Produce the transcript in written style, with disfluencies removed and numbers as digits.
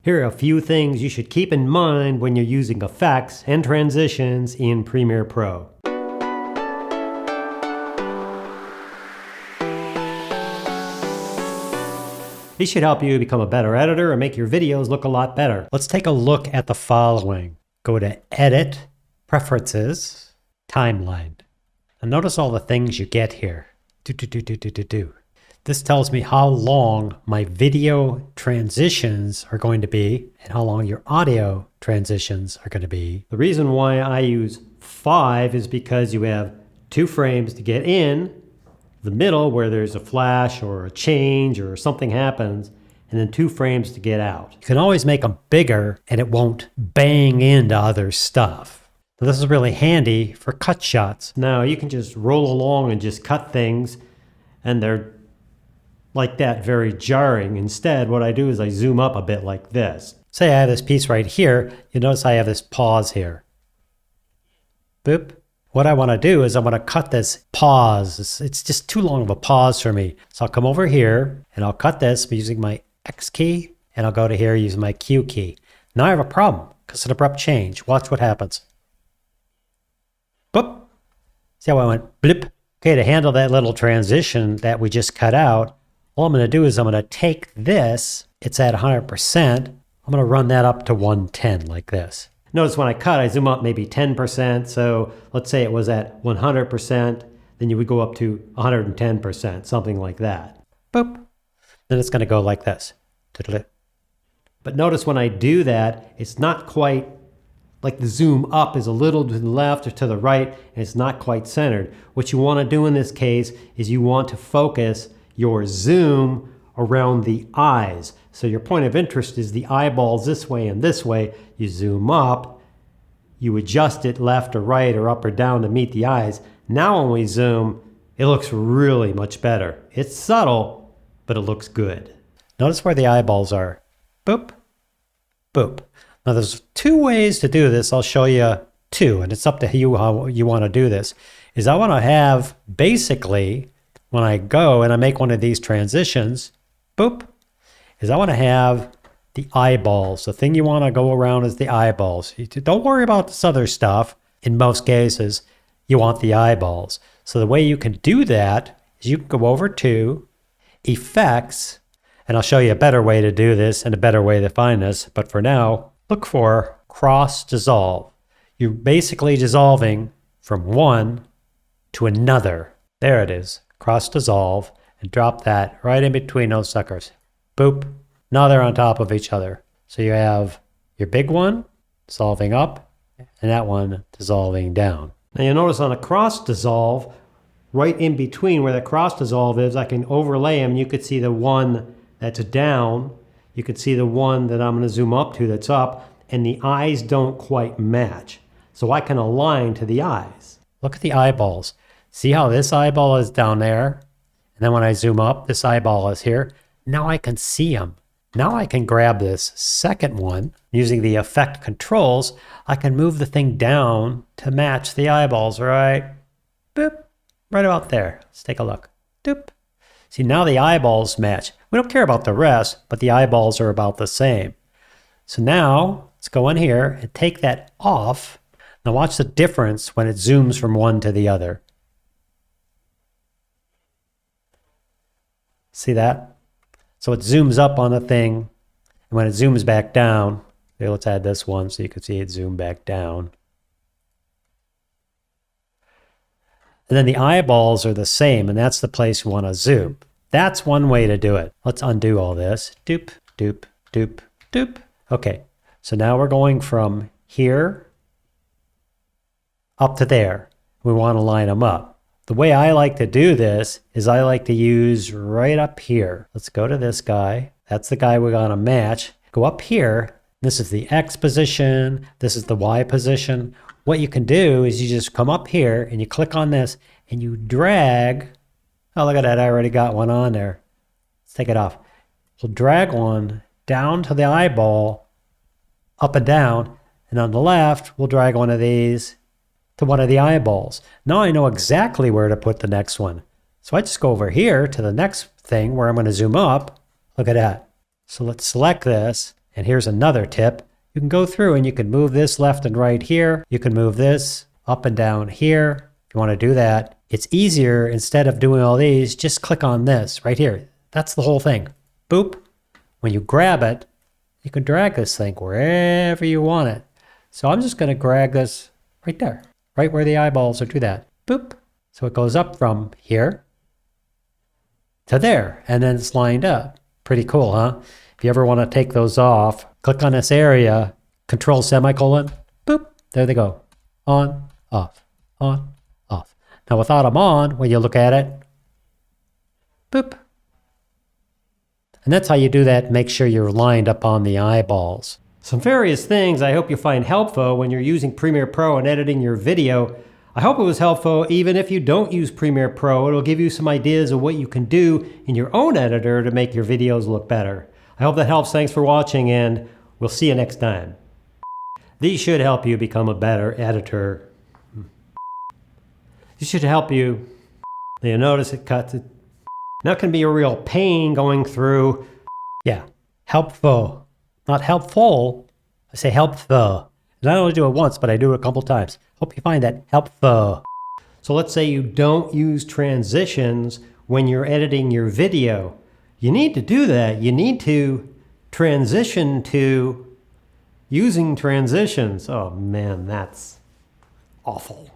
Here are a few things you should keep in mind when you're using effects and transitions in Premiere Pro. These should help you become a better editor and make your videos look a lot better. Let's take a look at the following. Go to Edit, Preferences, Timeline. And notice all the things you get here. This tells me how long my video transitions are going to be and how long your audio transitions are going to be. The reason why I use 5 is because you have 2 frames to get in, the middle where there's a flash or a change or something happens, and then 2 frames to get out. You can always make them bigger and it won't bang into other stuff. So this is really handy for cut shots. Now you can just roll along and just cut things and they're like that, very jarring. Instead, what I do is I zoom up a bit like this. Say I have this piece right here. You notice I have this pause here. Boop. What I want to do is I want to cut this pause. It's just too long of a pause for me. So I'll come over here and I'll cut this by using my X key, and I'll go to here using my Q key. Now I have a problem because it's an abrupt change. Watch what happens. Boop. See how I went blip? Okay, to handle that little transition that we just cut out, all I'm going to do is I'm going to take this, it's at 100%, I'm going to run that up to 110 like this. Notice when I cut, I zoom up maybe 10%, so let's say it was at 100%, then you would go up to 110%, something like that. Boop. Then it's going to go like this. But notice when I do that, it's not quite, like the zoom up is a little to the left or to the right, and it's not quite centered. What you want to do in this case is you want to focus your zoom around the eyes. So your point of interest is the eyeballs this way and this way. You zoom up, you adjust it left or right or up or down to meet the eyes. Now when we zoom, it looks really much better. It's subtle, but it looks good. Notice where the eyeballs are. Boop, boop. Now there's 2 ways to do this. I'll show you 2, and it's up to you how you want to do this. Is I want to have basically, when I go and I make one of these transitions, boop, is I want to have the eyeballs. The thing you want to go around is the eyeballs. Don't worry about this other stuff. In most cases, you want the eyeballs. So the way you can do that is you can go over to Effects, and I'll show you a better way to do this and a better way to find this. But for now, look for Cross Dissolve. You're basically dissolving from one to another. There it is. Cross Dissolve, and drop that right in between those suckers. Boop. Now they're on top of each other. So you have your big one dissolving up and that one dissolving down. Now you'll notice on a cross dissolve, right in between where the cross dissolve is, I can overlay them. You could see the one that's down. You could see the one that I'm going to zoom up to that's up, and the eyes don't quite match. So I can align to the eyes. Look at the eyeballs. See how this eyeball is down there? And then when I zoom up, this eyeball is here. Now I can see them. Now I can grab this second one. Using the effect controls, I can move the thing down to match the eyeballs, right? Boop. Right about there. Let's take a look. Doop. See, now the eyeballs match. We don't care about the rest, but the eyeballs are about the same. So now, let's go in here and take that off. Now watch the difference when it zooms from one to the other. See that? So it zooms up on the thing, and when it zooms back down, here, let's add this one so you can see it zoom back down. And then the eyeballs are the same, and that's the place you want to zoom. That's one way to do it. Let's undo all this. Doop, doop, doop, doop. Okay, so now we're going from here up to there. We want to line them up. The way I like to do this is I like to use right up here. Let's go to this guy. That's the guy we're going to match. Go up here. This is the X position. This is the Y position. What you can do is you just come up here and you click on this and you drag. Oh, look at that. I already got one on there. Let's take it off. We'll drag one down to the eyeball, up and down. And on the left, we'll drag one of these to one of the eyeballs. Now I know exactly where to put the next one. So I just go over here to the next thing where I'm going to zoom up. Look at that. So let's select this And here's another tip. You can go through and you can move this left and right here. You can move this up and down here. If you want to do that, it's easier. Instead of doing all these, just click on this right here. That's the whole thing. Boop. When you grab it, you can drag this thing wherever you want it. So I'm just going to drag this right there, right where the eyeballs are. Do that. Boop. So it goes up from here to there, and then it's lined up. Pretty cool, huh? If you ever want to take those off, click on this area, control semicolon, boop, there they go. On, off, on, off. Now without them on, when you look at it, boop. And that's how you do that. Make sure you're lined up on the eyeballs. Some various things I hope you find helpful when you're using Premiere Pro and editing your video. I hope it was helpful even if you don't use Premiere Pro. It'll give you some ideas of what you can do in your own editor to make your videos look better. I hope that helps. Thanks for watching, and we'll see you next time. These should help you become a better editor. These should help you. You notice it cuts it. Now it can be a real pain going through. Yeah, helpful. Not helpful. I say helpful. And I only do it once, but I do it a couple times. Hope you find that helpful. So let's say you don't use transitions when you're editing your video. You need to do that. You need to transition to using transitions. Oh man, that's awful.